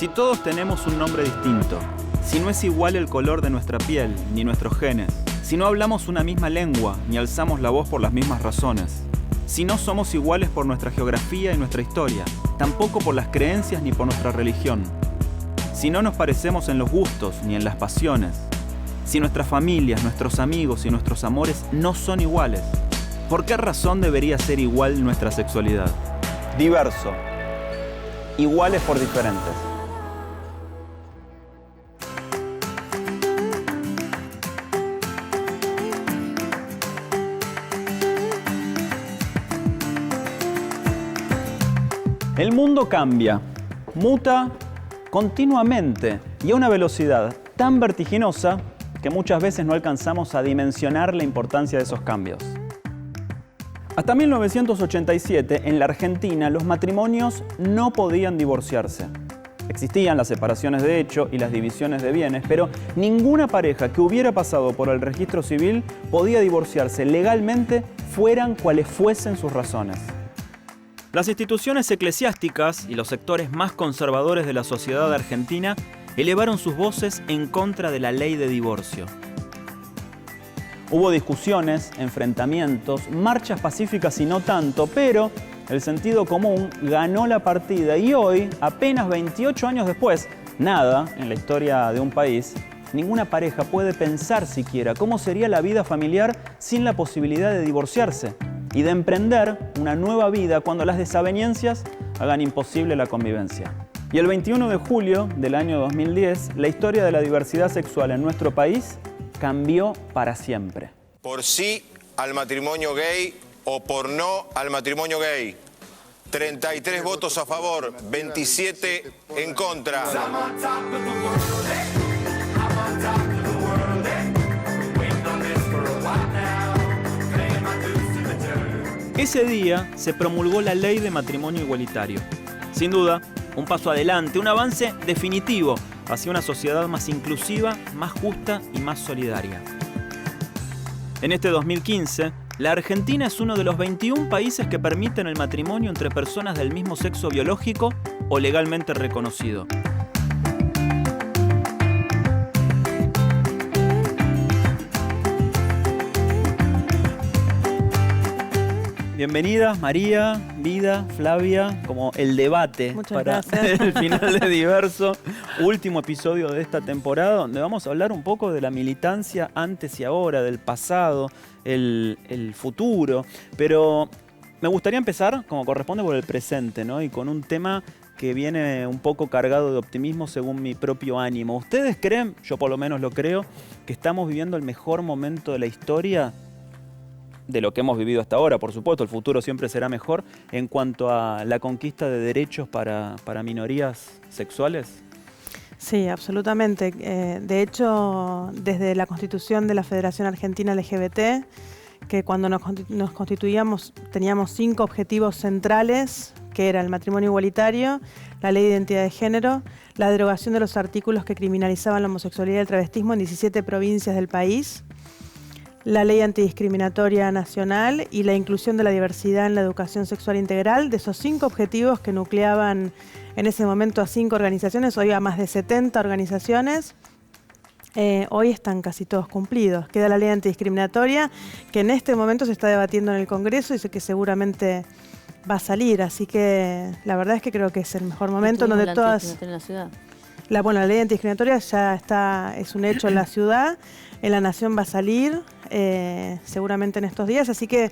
Si todos tenemos un nombre distinto, si no es igual el color de nuestra piel ni nuestros genes, si no hablamos una misma lengua ni alzamos la voz por las mismas razones, si no somos iguales por nuestra geografía y nuestra historia, tampoco por las creencias ni por nuestra religión, si no nos parecemos en los gustos ni en las pasiones, si nuestras familias, nuestros amigos y nuestros amores no son iguales, ¿por qué razón debería ser igual nuestra sexualidad? Diverso. Iguales por diferentes. El mundo cambia, muta continuamente y a una velocidad tan vertiginosa que muchas veces no alcanzamos a dimensionar la importancia de esos cambios. Hasta 1987, en la Argentina, los matrimonios no podían divorciarse. Existían las separaciones de hecho y las divisiones de bienes, pero ninguna pareja que hubiera pasado por el registro civil podía divorciarse legalmente, fueran cuales fuesen sus razones. Las instituciones eclesiásticas y los sectores más conservadores de la sociedad argentina elevaron sus voces en contra de la ley de divorcio. Hubo discusiones, enfrentamientos, marchas pacíficas y no tanto, pero el sentido común ganó la partida y hoy, apenas 28 años después, nada en la historia de un país, ninguna pareja puede pensar siquiera cómo sería la vida familiar sin la posibilidad de divorciarse y de emprender una nueva vida cuando las desavenencias hagan imposible la convivencia. Y el 21 de julio del año 2010, la historia de la diversidad sexual en nuestro país cambió para siempre. Por sí al matrimonio gay o por no al matrimonio gay. 33 votos a favor, 27 en contra. Ese día se promulgó la ley de matrimonio igualitario. Sin duda, un paso adelante, un avance definitivo hacia una sociedad más inclusiva, más justa y más solidaria. En este 2015, la Argentina es uno de los 21 países que permiten el matrimonio entre personas del mismo sexo biológico o legalmente reconocido. Bienvenidas María, Vida, Flavia, como el debate. Muchas para gracias. el final de Diverso, último episodio de esta temporada, donde vamos a hablar un poco de la militancia antes y ahora, del pasado, el futuro. Pero me gustaría empezar, como corresponde, por el presente, ¿no? Y con un tema que viene un poco cargado de optimismo según mi propio ánimo. ¿Ustedes creen, yo por lo menos lo creo, que estamos viviendo el mejor momento de la historia? De lo que hemos vivido hasta ahora, por supuesto, el futuro siempre será mejor en cuanto a la conquista de derechos para minorías sexuales. Sí, absolutamente. De hecho, desde la Constitución de la Federación Argentina LGBT, que cuando nos constituíamos teníamos 5 objetivos centrales, que era el matrimonio igualitario, la ley de identidad de género, la derogación de los artículos que criminalizaban la homosexualidad y el travestismo en 17 provincias del país, la ley antidiscriminatoria nacional y la inclusión de la diversidad en la educación sexual integral. De esos 5 objetivos que nucleaban en ese momento a 5 organizaciones, hoy a más de 70 organizaciones, hoy están casi todos cumplidos. Queda la ley antidiscriminatoria, que en este momento se está debatiendo en el Congreso y que seguramente va a salir. Así que la verdad es que creo que es el mejor momento donde todas... En la ciudad. La ley antidiscriminatoria ya está, es un hecho en la ciudad, en la Nación va a salir seguramente en estos días, así que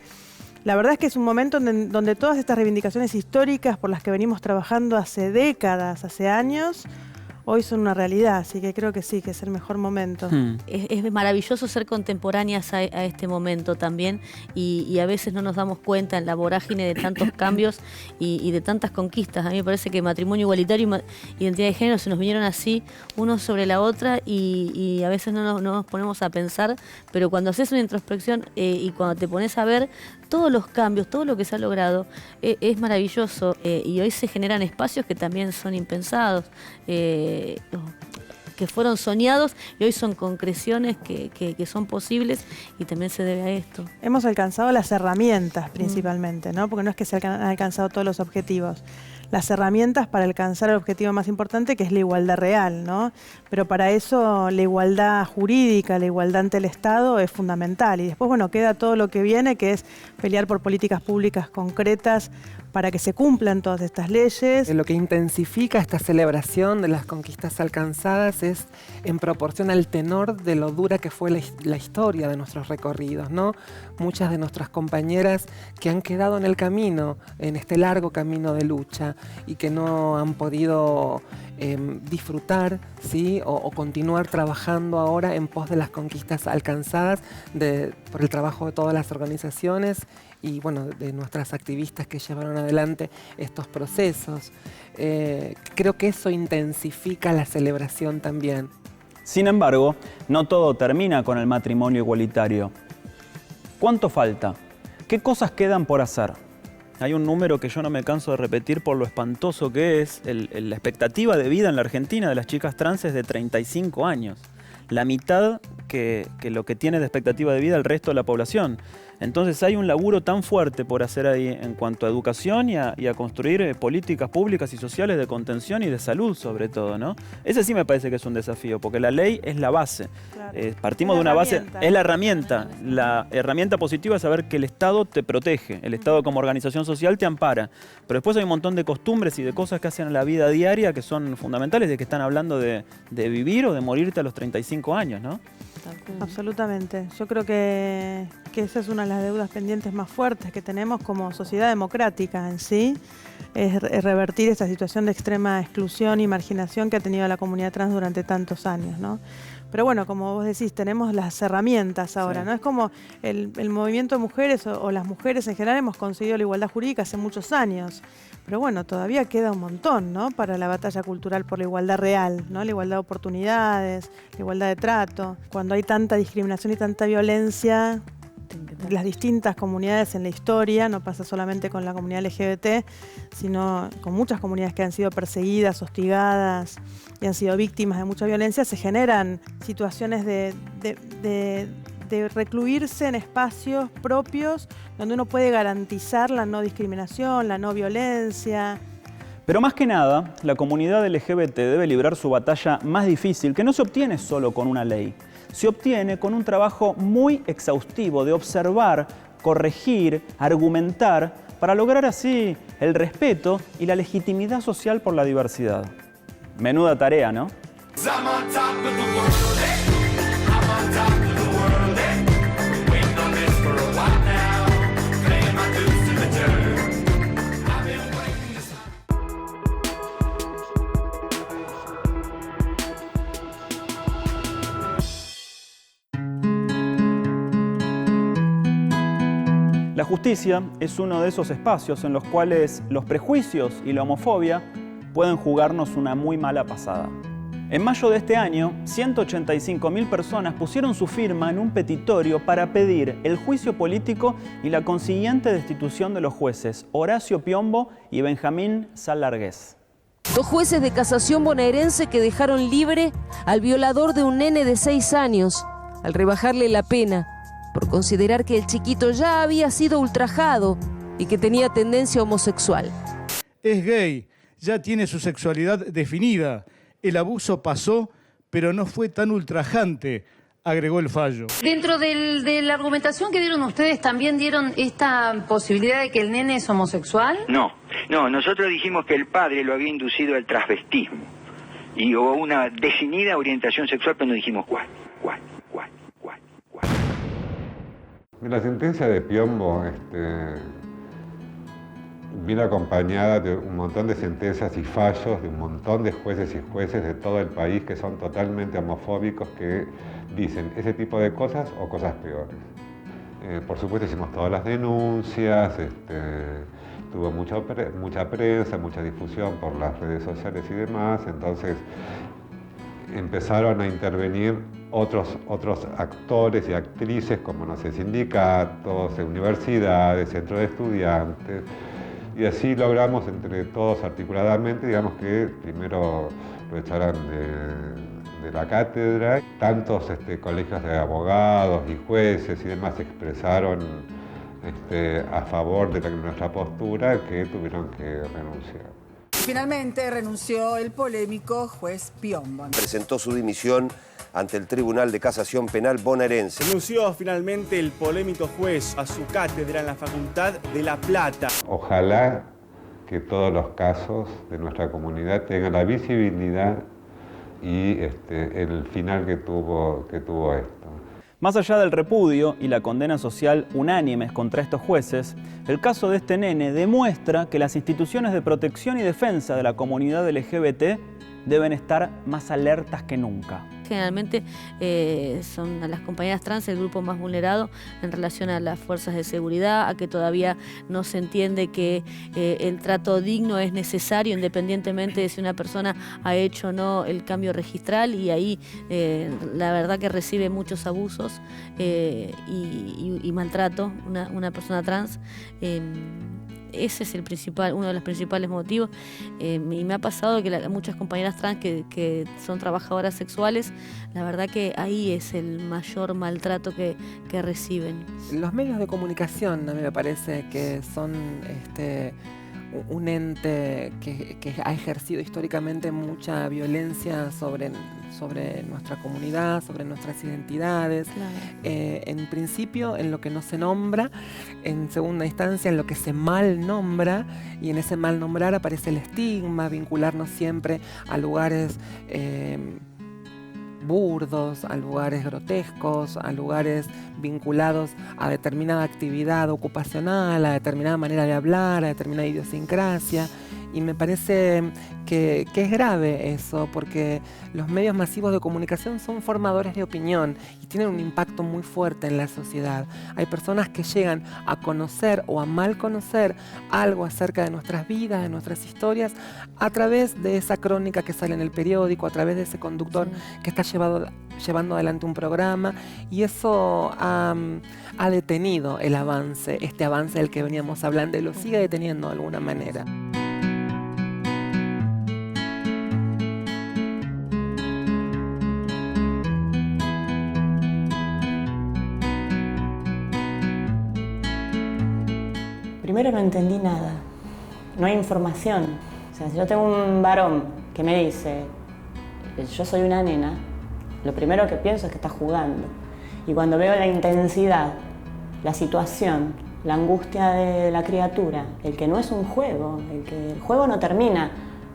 la verdad es que es un momento donde todas estas reivindicaciones históricas por las que venimos trabajando hace décadas, hace años, hoy son una realidad, así que creo que sí, que es el mejor momento. Es maravilloso ser contemporáneas a este momento también y a veces no nos damos cuenta en la vorágine de tantos cambios y de tantas conquistas. A mí me parece que matrimonio igualitario y identidad de género se nos vinieron así, uno sobre la otra y a veces no nos ponemos a pensar, pero cuando haces una introspección y cuando te pones a ver todos los cambios, todo lo que se ha logrado, es maravilloso y hoy se generan espacios que también son impensados. Que fueron soñados y hoy son concreciones que son posibles y también se debe a esto. Hemos alcanzado las herramientas principalmente, ¿no? Porque no es que se han alcanzado todos los objetivos. las herramientas para alcanzar el objetivo más importante, que es la igualdad real, ¿no? Pero para eso la igualdad jurídica, la igualdad ante el Estado es fundamental. Y después, bueno, queda todo lo que viene, que es pelear por políticas públicas concretas para que se cumplan todas estas leyes. Lo que intensifica esta celebración de las conquistas alcanzadas es en proporción al tenor de lo dura que fue la historia de nuestros recorridos, ¿no? Muchas de nuestras compañeras que han quedado en el camino, en este largo camino de lucha, y que no han podido disfrutar, ¿sí? o continuar trabajando ahora en pos de las conquistas alcanzadas por el trabajo de todas las organizaciones y bueno, de nuestras activistas que llevaron adelante estos procesos. Creo que eso intensifica la celebración también. Sin embargo, no todo termina con el matrimonio igualitario. ¿Cuánto falta? ¿Qué cosas quedan por hacer? Hay un número que yo no me canso de repetir por lo espantoso que es. La expectativa de vida en la Argentina de las chicas trans es de 35 años. La mitad que lo que tiene de expectativa de vida el resto de la población. Entonces hay un laburo tan fuerte por hacer ahí en cuanto a educación y a construir políticas públicas y sociales de contención y de salud sobre todo, ¿no? Ese sí me parece que es un desafío, porque la ley es la base. Claro. Partimos de una base, es la herramienta. La herramienta positiva es saber que el Estado te protege, el Estado como organización social te ampara. Pero después hay un montón de costumbres y de cosas que hacen en la vida diaria que son fundamentales, de que están hablando de vivir o de morirte a los 35 años, ¿no? Absolutamente. Yo creo que esa es una de las deudas pendientes más fuertes que tenemos como sociedad democrática en sí, es revertir esta situación de extrema exclusión y marginación que ha tenido la comunidad trans durante tantos años, ¿no? Pero bueno, como vos decís, tenemos las herramientas ahora, sí. ¿No? Es como el movimiento de mujeres o las mujeres en general hemos conseguido la igualdad jurídica hace muchos años. Pero bueno, todavía queda un montón, ¿no? Para la batalla cultural por la igualdad real, ¿no? La igualdad de oportunidades, la igualdad de trato. Cuando hay tanta discriminación y tanta violencia, las distintas comunidades en la historia, no pasa solamente con la comunidad LGBT, sino con muchas comunidades que han sido perseguidas, hostigadas y han sido víctimas de mucha violencia, se generan situaciones de recluirse en espacios propios donde uno puede garantizar la no discriminación, la no violencia. Pero más que nada, la comunidad LGBT debe librar su batalla más difícil, que no se obtiene solo con una ley. Se obtiene con un trabajo muy exhaustivo de observar, corregir, argumentar, para lograr así el respeto y la legitimidad social por la diversidad. Menuda tarea, ¿no? La justicia es uno de esos espacios en los cuales los prejuicios y la homofobia pueden jugarnos una muy mala pasada. En mayo de este año, 185.000 personas pusieron su firma en un petitorio para pedir el juicio político y la consiguiente destitución de los jueces Horacio Piombo y Benjamín Salargués. Dos jueces de casación bonaerense que dejaron libre al violador de un nene de 6 años al rebajarle la pena por considerar que el chiquito ya había sido ultrajado y que tenía tendencia homosexual. Es gay, ya tiene su sexualidad definida. El abuso pasó, pero no fue tan ultrajante, agregó el fallo. Dentro de la argumentación que dieron ustedes, ¿también dieron esta posibilidad de que el nene es homosexual? No, nosotros dijimos que el padre lo había inducido al transvestismo y hubo una definida orientación sexual, pero no dijimos cuál. La sentencia de Piombo viene acompañada de un montón de sentencias y fallos de un montón de jueces y jueces de todo el país que son totalmente homofóbicos, que dicen ese tipo de cosas o cosas peores. Por supuesto hicimos todas las denuncias, tuvo mucha prensa, mucha difusión por las redes sociales y demás, entonces empezaron a intervenir otros actores y actrices como, no sé, sindicatos, universidades, centros de estudiantes, y así logramos entre todos articuladamente, digamos, que primero lo echaran de la cátedra. Tantos colegios de abogados y jueces y demás expresaron a favor de nuestra postura que tuvieron que renunciar. Finalmente renunció el polémico juez Piombo. Presentó su dimisión ante el Tribunal de Casación Penal bonaerense. Renunció finalmente el polémico juez a su cátedra en la Facultad de La Plata. Ojalá que todos los casos de nuestra comunidad tengan la visibilidad y el final que tuvo esto. Más allá del repudio y la condena social unánimes contra estos jueces, el caso de este nene demuestra que las instituciones de protección y defensa de la comunidad LGBT deben estar más alertas que nunca. Generalmente son a las compañeras trans el grupo más vulnerado en relación a las fuerzas de seguridad, a que todavía no se entiende que el trato digno es necesario independientemente de si una persona ha hecho o no el cambio registral, y ahí la verdad que recibe muchos abusos y maltrato una persona trans. Ese es uno de los principales motivos. Y me ha pasado que muchas compañeras trans que son trabajadoras sexuales, la verdad que ahí es el mayor maltrato que reciben. Los medios de comunicación a mí me parece que son un ente que ha ejercido históricamente mucha violencia sobre nuestra comunidad, sobre nuestras identidades. Claro. En principio, en lo que no se nombra, en segunda instancia, en lo que se mal nombra, y en ese mal nombrar aparece el estigma, vincularnos siempre a lugares burdos, a lugares grotescos, a lugares vinculados a determinada actividad ocupacional, a determinada manera de hablar, a determinada idiosincrasia. Y me parece que es grave eso, porque los medios masivos de comunicación son formadores de opinión y tienen un impacto muy fuerte en la sociedad. Hay personas que llegan a conocer o a mal conocer algo acerca de nuestras vidas, de nuestras historias, a través de esa crónica que sale en el periódico, a través de ese conductor que está llevando adelante un programa, y eso ha detenido el avance, este avance del que veníamos hablando, y lo sigue deteniendo de alguna manera. Primero no entendí nada, no hay información. O sea, si yo tengo un varón que me dice, yo soy una nena, lo primero que pienso es que está jugando. Y cuando veo la intensidad, la situación, la angustia de la criatura, el que no es un juego, el juego no termina.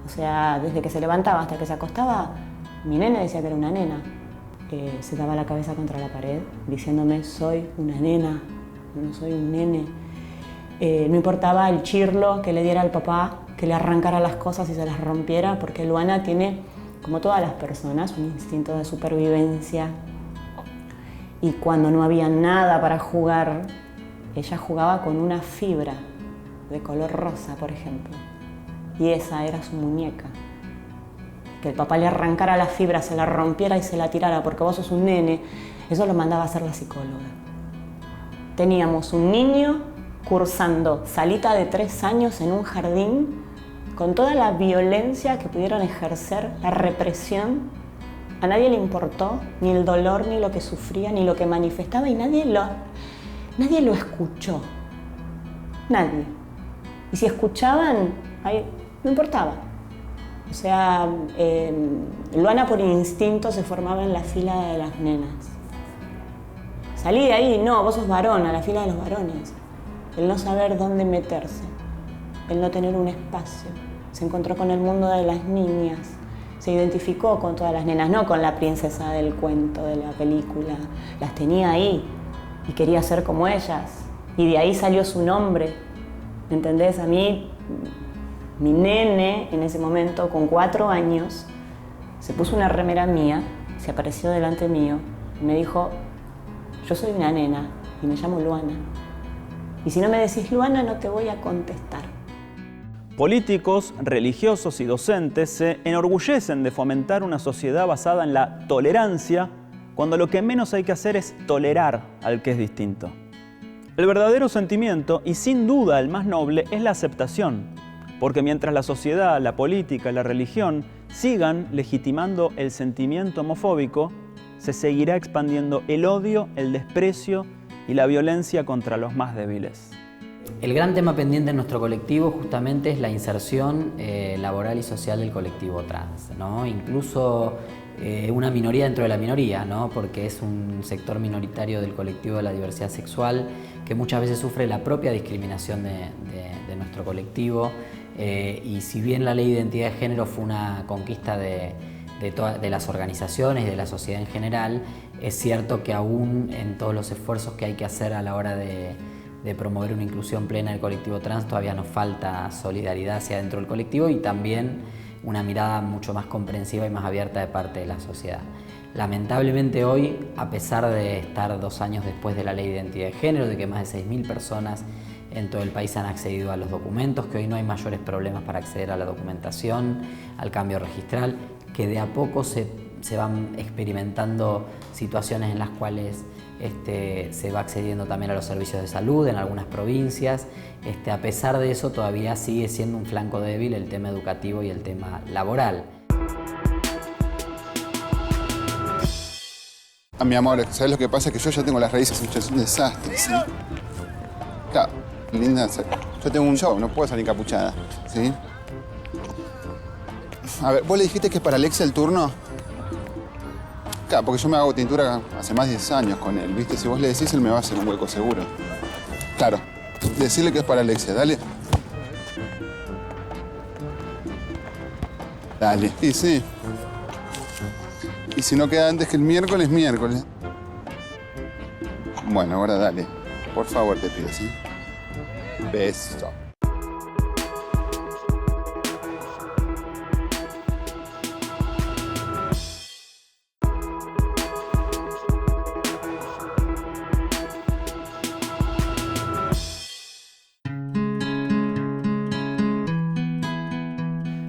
O sea, desde que se levantaba hasta que se acostaba, mi nene decía que era una nena. Se daba la cabeza contra la pared diciéndome, soy una nena, no soy un nene. No importaba el chirlo que le diera al papá, que le arrancara las cosas y se las rompiera, porque Luana tiene, como todas las personas, un instinto de supervivencia. Y cuando no había nada para jugar, ella jugaba con una fibra de color rosa, por ejemplo. Y esa era su muñeca. Que el papá le arrancara la fibra, se la rompiera y se la tirara porque vos sos un nene, eso lo mandaba a hacer la psicóloga. Teníamos un niño cursando salita de 3 años en un jardín con toda la violencia que pudieron ejercer, la represión. A nadie le importó ni el dolor, ni lo que sufría, ni lo que manifestaba, y nadie lo escuchó. Nadie. Y si escuchaban, ahí no importaba. O sea, Luana por instinto se formaba en la fila de las nenas. Salí de ahí, no, vos sos varón, a la fila de los varones. El no saber dónde meterse, el no tener un espacio. Se encontró con el mundo de las niñas, se identificó con todas las nenas, no con la princesa del cuento, de la película. Las tenía ahí y quería ser como ellas. Y de ahí salió su nombre, ¿me entendés? A mí, mi nene, en ese momento, con 4 años, se puso una remera mía, se apareció delante mío y me dijo, yo soy una nena y me llamo Luana. Y si no me decís Luana, no te voy a contestar. Políticos, religiosos y docentes se enorgullecen de fomentar una sociedad basada en la tolerancia, cuando lo que menos hay que hacer es tolerar al que es distinto. El verdadero sentimiento, y sin duda el más noble, es la aceptación, porque mientras la sociedad, la política y la religión sigan legitimando el sentimiento homofóbico, se seguirá expandiendo el odio, el desprecio y la violencia contra los más débiles. El gran tema pendiente en nuestro colectivo justamente es la inserción laboral y social del colectivo trans, ¿no? Incluso una minoría dentro de la minoría, ¿no? Porque es un sector minoritario del colectivo de la diversidad sexual que muchas veces sufre la propia discriminación de nuestro colectivo, y si bien la ley de identidad de género fue una conquista de las organizaciones y de la sociedad en general, es cierto que aún en todos los esfuerzos que hay que hacer a la hora de promover una inclusión plena del colectivo trans todavía nos falta solidaridad hacia dentro del colectivo y también una mirada mucho más comprensiva y más abierta de parte de la sociedad. Lamentablemente hoy, a pesar de estar 2 años después de la ley de identidad de género, de que más de 6.000 personas en todo el país han accedido a los documentos, que hoy no hay mayores problemas para acceder a la documentación, al cambio registral, que de a poco se van experimentando situaciones en las cuales se va accediendo también a los servicios de salud en algunas provincias. A pesar de eso, todavía sigue siendo un flanco débil el tema educativo y el tema laboral. Mi amor, ¿sabes lo que pasa? Que yo ya tengo las raíces hechas, es un desastre, ¿sí? Claro, linda, yo tengo un show, no puedo salir encapuchada, ¿sí? A ver, ¿vos le dijiste que es para Alexia el turno? Claro, porque yo me hago tintura hace más de 10 años con él, ¿viste? Si vos le decís, él me va a hacer un hueco seguro. Claro, decirle que es para Alexia, dale. Dale, y sí. Y si no queda antes que el miércoles, miércoles. Bueno, ahora dale. Por favor, te pido, ¿sí? Beso.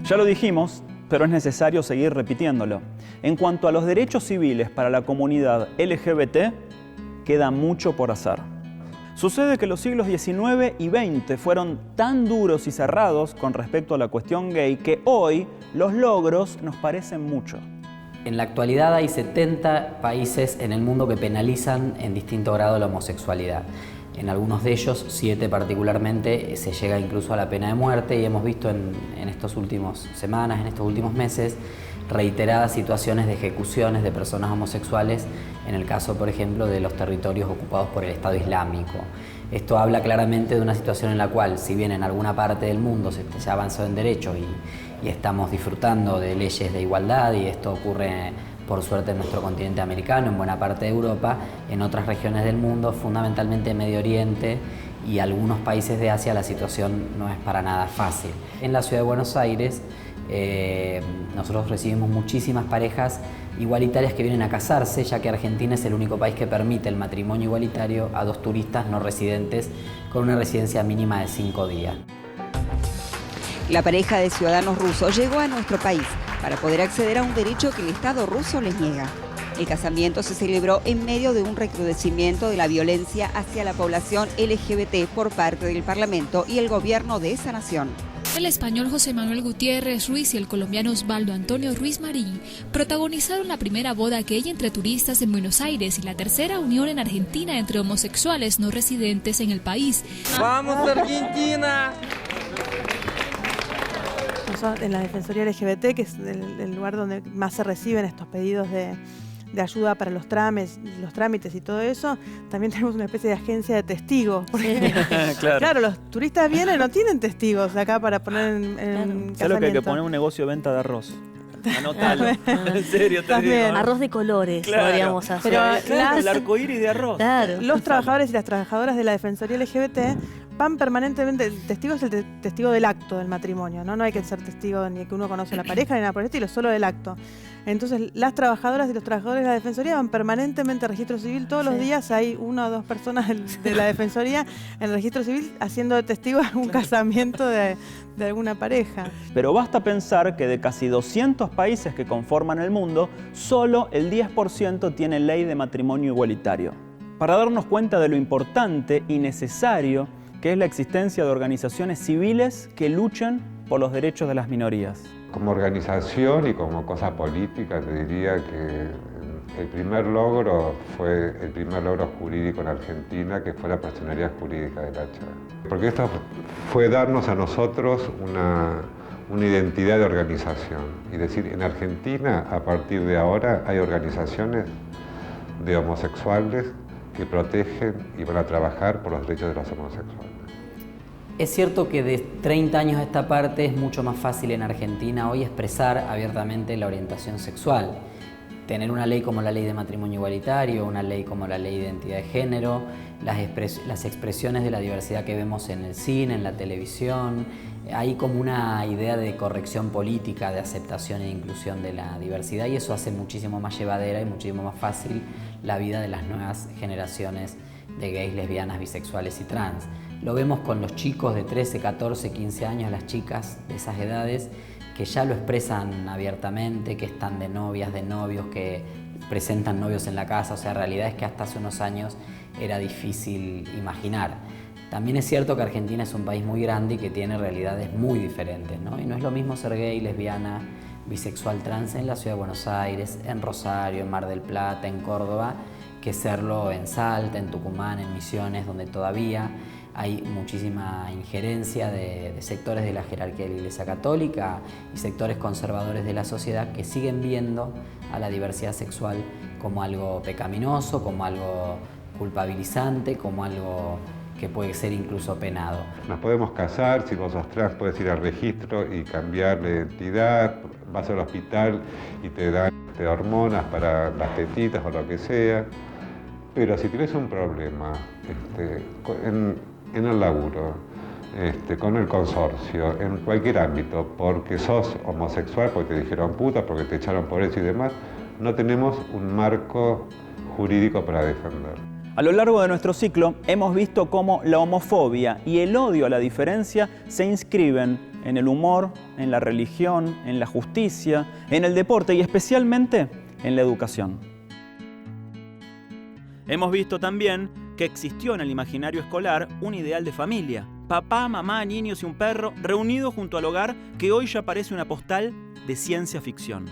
Ya lo dijimos, pero es necesario seguir repitiéndolo. En cuanto a los derechos civiles para la comunidad LGBT, queda mucho por hacer. Sucede que los siglos XIX y XX fueron tan duros y cerrados con respecto a la cuestión gay que hoy los logros nos parecen mucho. En la actualidad hay 70 países en el mundo que penalizan en distinto grado la homosexualidad. En algunos de ellos, 7 particularmente, se llega incluso a la pena de muerte y hemos visto en estas últimas semanas, en estos últimos meses, reiteradas situaciones de ejecuciones de personas homosexuales, en el caso, por ejemplo, de los territorios ocupados por el Estado Islámico. Esto habla claramente de una situación en la cual, si bien en alguna parte del mundo se ha avanzado en derechos y estamos disfrutando de leyes de igualdad, y esto ocurre por suerte en nuestro continente americano, en buena parte de Europa, en otras regiones del mundo, fundamentalmente en Medio Oriente y algunos países de Asia, la situación no es para nada fácil. En la ciudad de Buenos Aires nosotros recibimos muchísimas parejas igualitarias que vienen a casarse, ya que Argentina es el único país que permite el matrimonio igualitario a 2 turistas no residentes con una residencia mínima de 5 días. La pareja de ciudadanos rusos llegó a nuestro país para poder acceder a un derecho que el Estado ruso les niega. El casamiento se celebró en medio de un recrudecimiento de la violencia hacia la población LGBT por parte del Parlamento y el gobierno de esa nación. El español José Manuel Gutiérrez Ruiz y el colombiano Osvaldo Antonio Ruiz Marín protagonizaron la primera boda gay entre turistas en Buenos Aires y la tercera unión en Argentina entre homosexuales no residentes en el país. ¡Vamos, Argentina! En la Defensoría LGBT, que es el lugar donde más se reciben estos pedidos de ayuda para los trámites y todo eso, también tenemos una especie de agencia de testigos. Porque, claro, los turistas vienen y no tienen testigos acá para poner en casamiento. ¿Sabes lo que hay que poner? Un negocio de venta de arroz. Anótalo. En serio, te digo. Arroz de colores, podríamos hacer. Pero el arcoíris de arroz. Claro. Los trabajadores y las trabajadoras de la Defensoría LGBT van permanentemente, el testigo es el testigo del acto del matrimonio, ¿no? No hay que ser testigo ni que uno conoce a la pareja ni nada por el estilo, solo del acto. Entonces, las trabajadoras y los trabajadores de la Defensoría van permanentemente al registro civil. Todos los días hay 1 o 2 personas de la Defensoría en el registro civil haciendo de testigo un casamiento de alguna pareja. Pero basta pensar que de casi 200 países que conforman el mundo, solo el 10% tiene ley de matrimonio igualitario. Para darnos cuenta de lo importante y necesario que es la existencia de organizaciones civiles que luchan por los derechos de las minorías. Como organización y como cosa política, te diría que El primer logro fue el primer logro jurídico en Argentina, que fue la personalidad jurídica del hacha. Porque esto fue darnos a nosotros una identidad de organización. Y decir, en Argentina, a partir de ahora, hay organizaciones de homosexuales que protegen y van a trabajar por los derechos de los homosexuales. Es cierto que de 30 años a esta parte es mucho más fácil en Argentina hoy expresar abiertamente la orientación sexual. Tener una ley como la ley de matrimonio igualitario, una ley como la ley de identidad de género, las expresiones de la diversidad que vemos en el cine, en la televisión. Hay como una idea de corrección política, de aceptación e inclusión de la diversidad, y eso hace muchísimo más llevadera y muchísimo más fácil la vida de las nuevas generaciones de gays, lesbianas, bisexuales y trans. Lo vemos con los chicos de 13, 14, 15 años, las chicas de esas edades, que ya lo expresan abiertamente, que están de novias, de novios, que presentan novios en la casa. O sea, la realidad es que hasta hace unos años era difícil imaginar. También es cierto que Argentina es un país muy grande y que tiene realidades muy diferentes, ¿no? Y no es lo mismo ser gay, lesbiana, bisexual, trans en la ciudad de Buenos Aires, en Rosario, en Mar del Plata, en Córdoba, que serlo en Salta, en Tucumán, en Misiones, donde todavía hay muchísima injerencia de sectores de la jerarquía de la Iglesia Católica y sectores conservadores de la sociedad que siguen viendo a la diversidad sexual como algo pecaminoso, como algo culpabilizante, como algo que puede ser incluso penado. Nos podemos casar, si vos sos trans puedes ir al registro y cambiar de identidad, vas al hospital y te dan hormonas para las tetitas o lo que sea, pero si tienes un problema en el laburo, con el consorcio, en cualquier ámbito, porque sos homosexual, porque te dijeron puta, porque te echaron por eso y demás, no tenemos un marco jurídico para defender. A lo largo de nuestro ciclo hemos visto cómo la homofobia y el odio a la diferencia se inscriben en el humor, en la religión, en la justicia, en el deporte y especialmente en la educación. Hemos visto también que existió en el imaginario escolar un ideal de familia. Papá, mamá, niños y un perro reunidos junto al hogar que hoy ya parece una postal de ciencia ficción.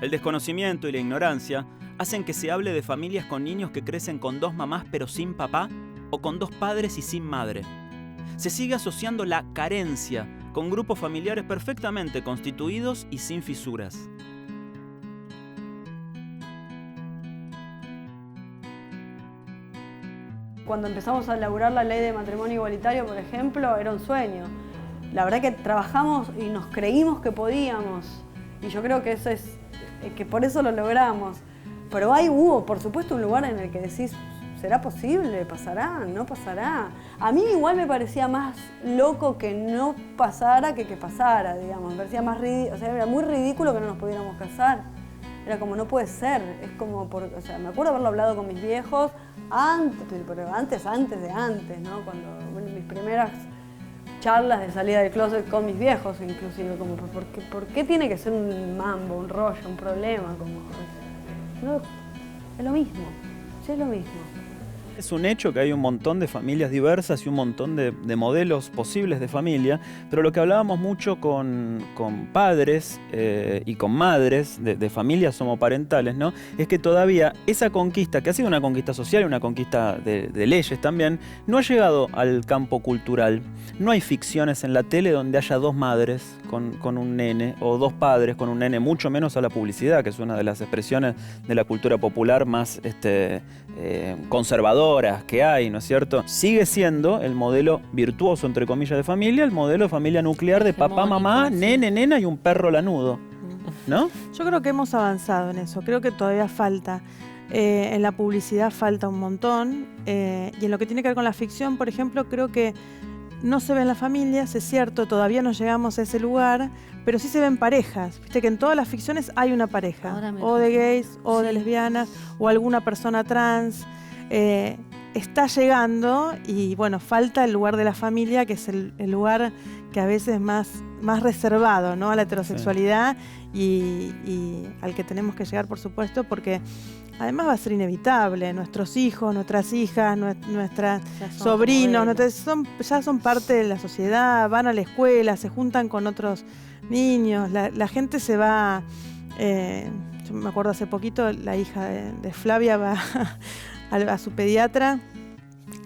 El desconocimiento y la ignorancia hacen que se hable de familias con niños que crecen con dos mamás pero sin papá o con dos padres y sin madre. Se sigue asociando la carencia con grupos familiares perfectamente constituidos y sin fisuras. Cuando empezamos a elaborar la ley de matrimonio igualitario, por ejemplo, era un sueño. La verdad que trabajamos y nos creímos que podíamos. Y yo creo que eso es, que por eso lo logramos. Pero hubo, por supuesto, un lugar en el que decís, ¿será posible? ¿Pasará? ¿No pasará? A mí igual me parecía más loco que no pasara que pasara, digamos. Me parecía más ridículo, o sea, era muy ridículo que no nos pudiéramos casar. Era como, no puede ser. Es como, o sea, me acuerdo haberlo hablado con mis viejos antes, ¿no? Cuando mis primeras charlas de salida del closet con mis viejos, inclusive, como, ¿por qué tiene que ser un mambo, un rollo, un problema? Como, no, es lo mismo, sí, es lo mismo. Es un hecho que hay un montón de familias diversas y un montón de modelos posibles de familia, pero lo que hablábamos mucho con padres y con madres de familias homoparentales, ¿no? Es que todavía esa conquista, que ha sido una conquista social y una conquista de leyes también, no ha llegado al campo cultural. No hay ficciones en la tele donde haya dos madres con un nene o dos padres con un nene, mucho menos a la publicidad, que es una de las expresiones de la cultura popular más conservadoras que hay, ¿no es cierto? Sigue siendo el modelo virtuoso, entre comillas, de familia, el modelo de familia nuclear de papá, mamá, nene, nena y un perro lanudo, ¿no? Yo creo que hemos avanzado en eso, creo que todavía falta. En la publicidad falta un montón, y en lo que tiene que ver con la ficción, por ejemplo, creo que no se ven las familias, es cierto, todavía no llegamos a ese lugar, pero sí se ven parejas. Viste que en todas las ficciones hay una pareja, o de gays, o de lesbianas, o alguna persona trans. Está llegando y bueno, falta el lugar de la familia, que es el lugar que a veces es más reservado, ¿no? A la heterosexualidad, sí. y al que tenemos que llegar, por supuesto, porque además va a ser inevitable. Nuestros hijos, nuestras hijas, nuestros sobrinos, ya son parte de la sociedad, van a la escuela, se juntan con otros niños, la gente se va yo me acuerdo hace poquito, la hija de Flavia va a su pediatra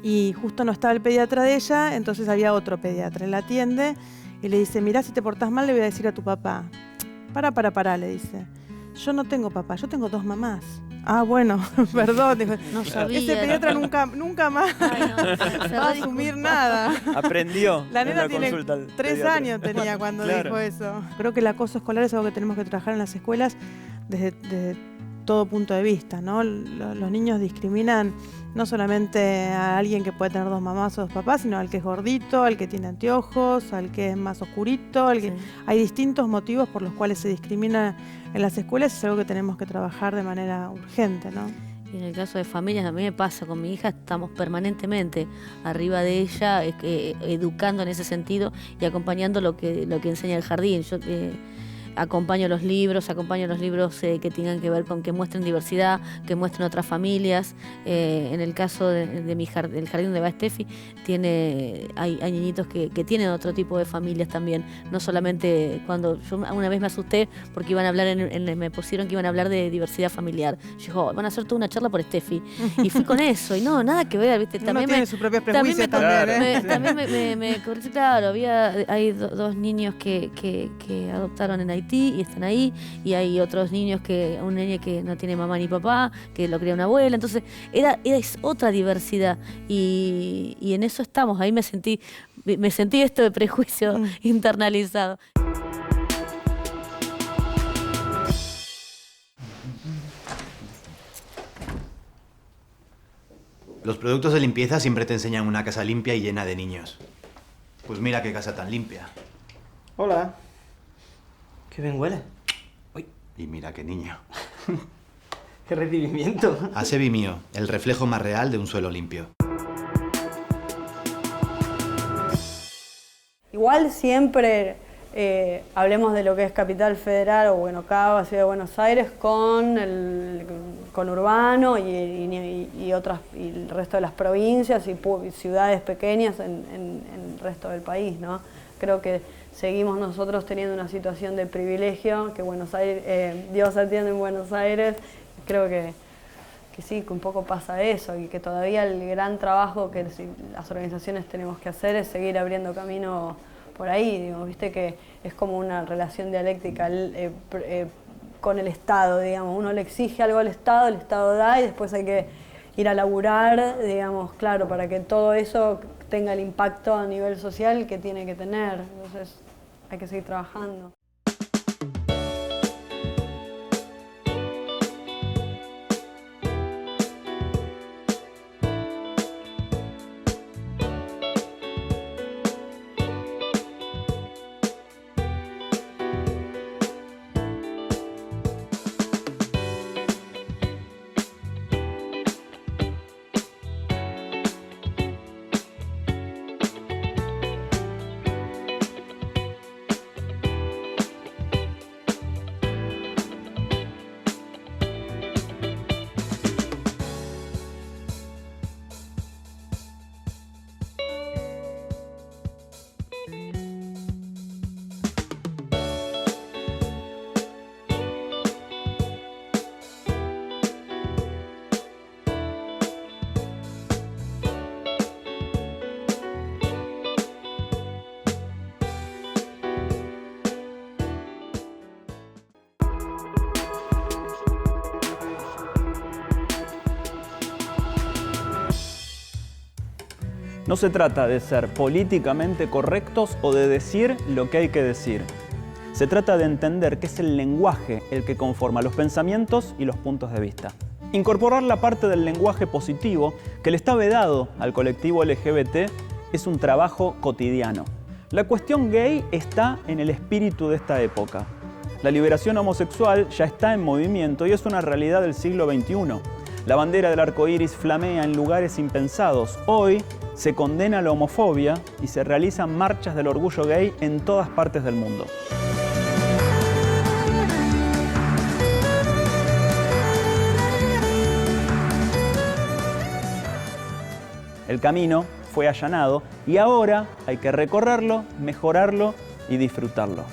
y justo no estaba el pediatra de ella, entonces había otro pediatra. Él la atiende y le dice, mirá, si te portás mal le voy a decir a tu papá. Para, le dice. Yo no tengo papá, yo tengo 2 mamás. Ah, bueno, perdón. Dijo, no sabía. Ese pediatra nunca más va a asumir nada. Aprendió. La nena tiene consulta 3 años tenía cuando dijo eso. Creo que el acoso escolar es algo que tenemos que trabajar en las escuelas desde todo punto de vista, ¿no? Los niños discriminan no solamente a alguien que puede tener 2 mamás o 2 papás, sino al que es gordito, al que tiene anteojos, al que es más oscurito. Hay distintos motivos por los cuales se discrimina en las escuelas y es algo que tenemos que trabajar de manera urgente, ¿no? Y en el caso de familias, a mí me pasa con mi hija, estamos permanentemente arriba de ella, educando en ese sentido y acompañando lo que enseña el jardín. Yo acompaño los libros que tengan que ver con que muestren diversidad, que muestren otras familias. En el caso del jardín donde va Steffi, hay niñitos que tienen otro tipo de familias también. No solamente cuando yo una vez me asusté porque iban a hablar me pusieron que iban a hablar de diversidad familiar. Yo dije, van a hacer toda una charla por Steffi. Y fui con eso, y no, nada que ver, ¿viste? También tiene sus propios prejuicios también me corrigió, claro, hay 2 niños que adoptaron en Haití y están ahí, y hay otros niños un nene que no tiene mamá ni papá, que lo cría una abuela, entonces es otra diversidad y en eso estamos. Ahí me sentí esto de prejuicio internalizado. Los productos de limpieza siempre te enseñan una casa limpia y llena de niños. Pues mira qué casa tan limpia. Hola. Qué bien huele. Uy, y mira qué niño. Qué recibimiento. Asevi mío, el reflejo más real de un suelo limpio. Igual siempre hablemos de lo que es Capital Federal o bueno, Cava, Ciudad de Buenos Aires con el conurbano y el resto de las provincias y ciudades pequeñas en el resto del país, ¿no? Creo que seguimos nosotros teniendo una situación de privilegio, que Buenos Aires, Dios atiende en Buenos Aires. Creo que sí, que un poco pasa eso y que todavía el gran trabajo que las organizaciones tenemos que hacer es seguir abriendo camino por ahí. Digo, viste que es como una relación dialéctica con el Estado, digamos. Uno le exige algo al Estado, el Estado da y después hay que ir a laburar, digamos, claro, para que todo eso tenga el impacto a nivel social que tiene que tener. Entonces hay que seguir trabajando. No se trata de ser políticamente correctos o de decir lo que hay que decir. Se trata de entender que es el lenguaje el que conforma los pensamientos y los puntos de vista. Incorporar la parte del lenguaje positivo que le está vedado al colectivo LGBT es un trabajo cotidiano. La cuestión gay está en el espíritu de esta época. La liberación homosexual ya está en movimiento y es una realidad del siglo XXI. La bandera del arco iris flamea en lugares impensados. Hoy se condena la homofobia y se realizan marchas del orgullo gay en todas partes del mundo. El camino fue allanado y ahora hay que recorrerlo, mejorarlo y disfrutarlo.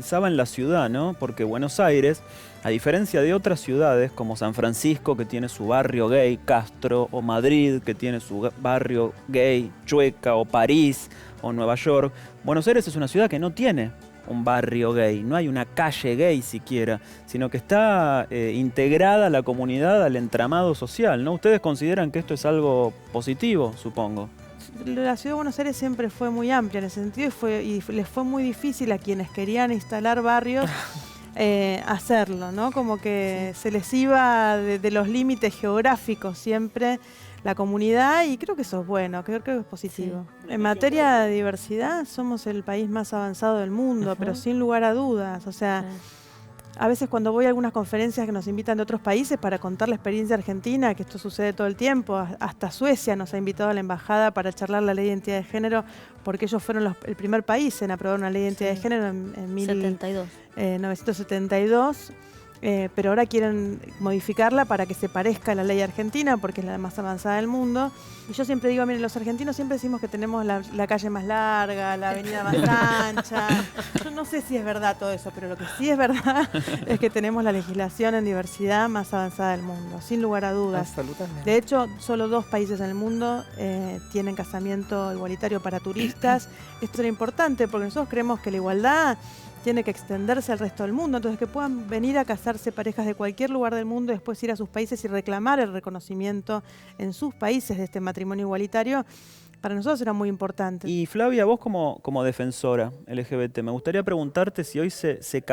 pensaba en la ciudad, ¿no? Porque Buenos Aires, a diferencia de otras ciudades como San Francisco, que tiene su barrio gay, Castro, o Madrid, que tiene su barrio gay, Chueca, o París, o Nueva York, Buenos Aires es una ciudad que no tiene un barrio gay, no hay una calle gay siquiera, sino que está integrada la comunidad al entramado social, ¿no? ¿Ustedes consideran que esto es algo positivo, supongo? La ciudad de Buenos Aires siempre fue muy amplia en ese sentido y les fue muy difícil a quienes querían instalar barrios hacerlo, ¿no? Como que se les iba de los límites geográficos siempre la comunidad, y creo que eso es bueno, creo que es positivo. Sí. En materia de diversidad somos el país más avanzado del mundo, pero sin lugar a dudas. O sea, a veces cuando voy a algunas conferencias que nos invitan de otros países para contar la experiencia argentina, que esto sucede todo el tiempo, hasta Suecia nos ha invitado a la embajada para charlar la ley de identidad de género, porque ellos fueron el primer país en aprobar una ley de identidad de género en 1972. Pero ahora quieren modificarla para que se parezca a la ley argentina, porque es la más avanzada del mundo. Y yo siempre digo, miren, los argentinos siempre decimos que tenemos la calle más larga, la avenida más ancha. Yo no sé si es verdad todo eso, pero lo que sí es verdad es que tenemos la legislación en diversidad más avanzada del mundo, sin lugar a dudas. Absolutamente. De hecho, solo 2 países en el mundo tienen casamiento igualitario para turistas. Esto era importante porque nosotros creemos que la igualdad tiene que extenderse al resto del mundo, entonces que puedan venir a casarse parejas de cualquier lugar del mundo y después ir a sus países y reclamar el reconocimiento en sus países de este matrimonio igualitario, para nosotros era muy importante. Y Flavia, vos como defensora LGBT, me gustaría preguntarte si hoy se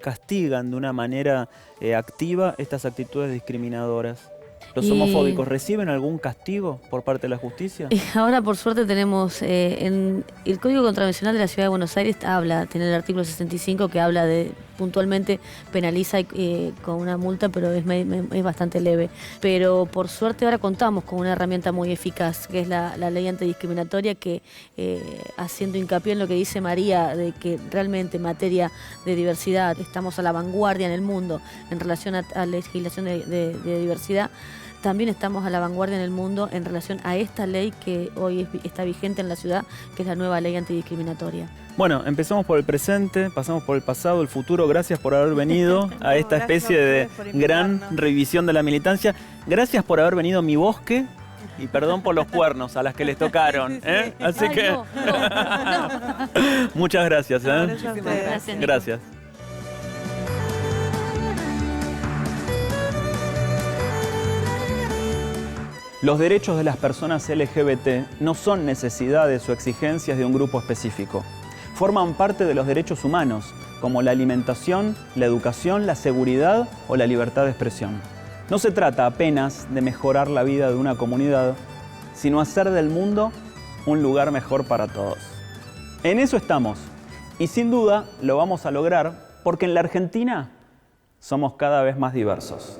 castigan de una manera activa estas actitudes discriminadoras. ¿Los homofóbicos reciben algún castigo por parte de la justicia? Ahora, por suerte, tenemos en el Código Contravencional de la Ciudad de Buenos Aires tiene el artículo 65 que habla de, puntualmente penaliza con una multa, pero es bastante leve. Pero por suerte ahora contamos con una herramienta muy eficaz, que es la ley antidiscriminatoria, que haciendo hincapié en lo que dice María, de que realmente en materia de diversidad estamos a la vanguardia en el mundo en relación a la legislación de diversidad. También estamos a la vanguardia en el mundo en relación a esta ley que hoy está vigente en la ciudad, que es la nueva ley antidiscriminatoria. Bueno, empezamos por el presente, pasamos por el pasado, el futuro. Gracias por haber venido a esta especie de gran revisión de la militancia. Gracias por haber venido a mi bosque. Y perdón por los cuernos a las que les tocaron. Así que muchas gracias. Gracias. Los derechos de las personas LGBT no son necesidades o exigencias de un grupo específico. Forman parte de los derechos humanos, como la alimentación, la educación, la seguridad o la libertad de expresión. No se trata apenas de mejorar la vida de una comunidad, sino hacer del mundo un lugar mejor para todos. En eso estamos, y sin duda lo vamos a lograr porque en la Argentina somos cada vez más diversos.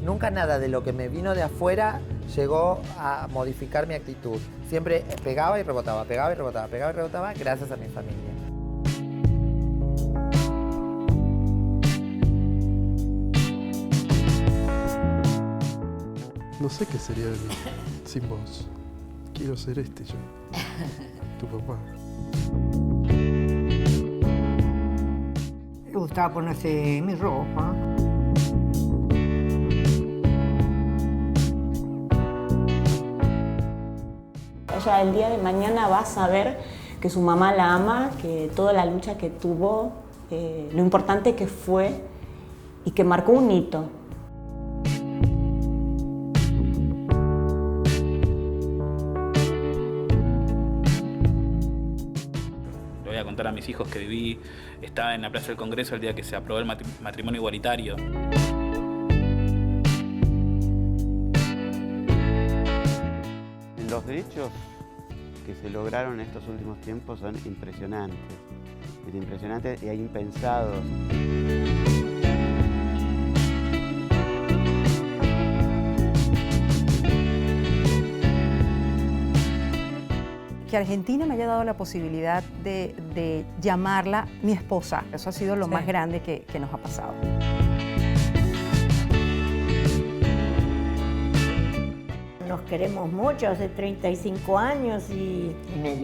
Nunca nada de lo que me vino de afuera llegó a modificar mi actitud. Siempre pegaba y rebotaba, pegaba y rebotaba, pegaba y rebotaba, gracias a mi familia. No sé qué sería de mí sin vos. Quiero ser yo, tu papá. Me gustaba ponerse mi ropa. Ella el día de mañana va a saber que su mamá la ama, que toda la lucha que tuvo, lo importante que fue y que marcó un hito. Le voy a contar a mis hijos que estaba en la Plaza del Congreso el día que se aprobó el matrimonio igualitario. Los derechos que se lograron en estos últimos tiempos son impresionantes e impensados. Que Argentina me haya dado la posibilidad de llamarla mi esposa, eso ha sido lo más grande que nos ha pasado. nos queremos mucho, hace 35 años y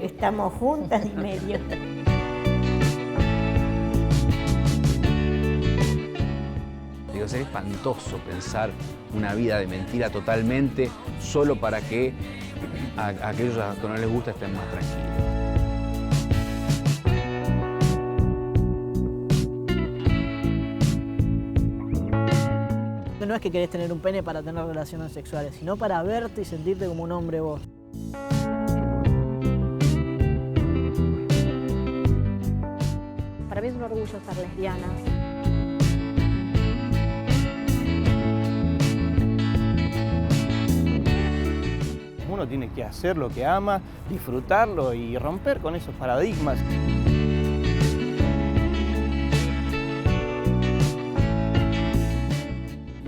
estamos juntas y medio. Digo, sería espantoso pensar una vida de mentira totalmente solo para que a aquellos a los que no les gusta estén más tranquilos. No es que querés tener un pene para tener relaciones sexuales, sino para verte y sentirte como un hombre vos. Para mí es un orgullo ser lesbiana. Uno tiene que hacer lo que ama, disfrutarlo y romper con esos paradigmas.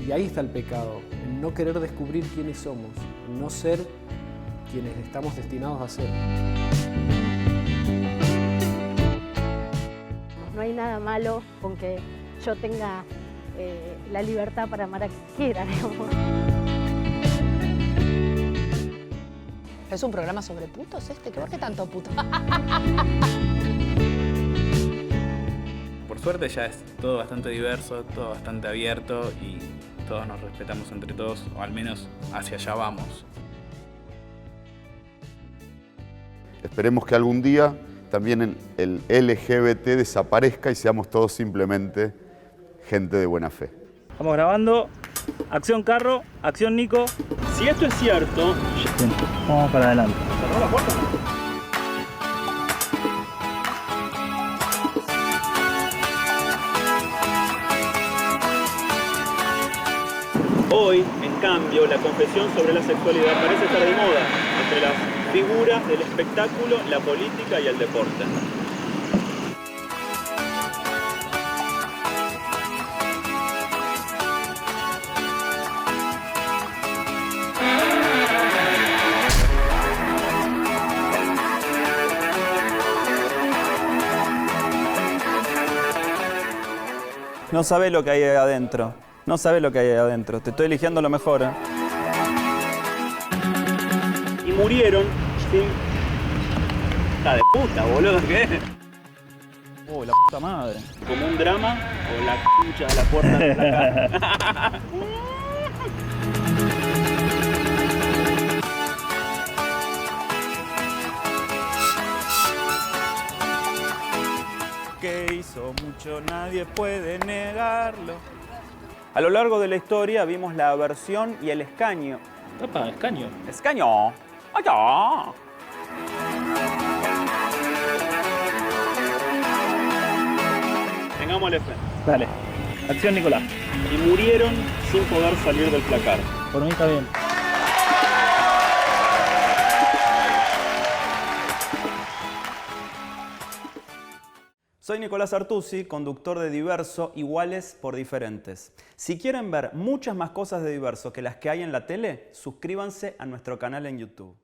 Y ahí está el pecado, el no querer descubrir quiénes somos, el no ser quienes estamos destinados a ser. No hay nada malo con que yo tenga la libertad para amar a quien quiera, digamos. ¿Es un programa sobre putos este? ¿Por qué tanto puto? Por suerte ya es todo bastante diverso, todo bastante abierto y todos nos respetamos entre todos, o al menos hacia allá vamos. Esperemos que algún día también el LGBT desaparezca y seamos todos simplemente gente de buena fe. Estamos grabando. Acción carro, acción Nico. Si esto es cierto, vamos para adelante. ¿Cerró la puerta? Hoy, en cambio, la confesión sobre la sexualidad parece estar de moda entre las figuras del espectáculo, la política y el deporte. No sabés lo que hay ahí adentro. No sabés lo que hay ahí adentro. Te estoy eligiendo lo mejor, ¿eh? Y murieron sin... ¡Hija de puta, boludo! ¿Qué? Oh, la puta madre. Como un drama o la concha de la puerta de la cara. Que hizo mucho, nadie puede negarlo. A lo largo de la historia vimos la aversión y el escaño. Papá, escaño. ¡Escaño! ¡Allá! Tengámosle fe. Dale. Acción Nicolás. Y murieron sin poder salir del placar. Por mí está bien. Soy Nicolás Artusi, conductor de Diverso, Iguales por Diferentes. Si quieren ver muchas más cosas de Diverso que las que hay en la tele, suscríbanse a nuestro canal en YouTube.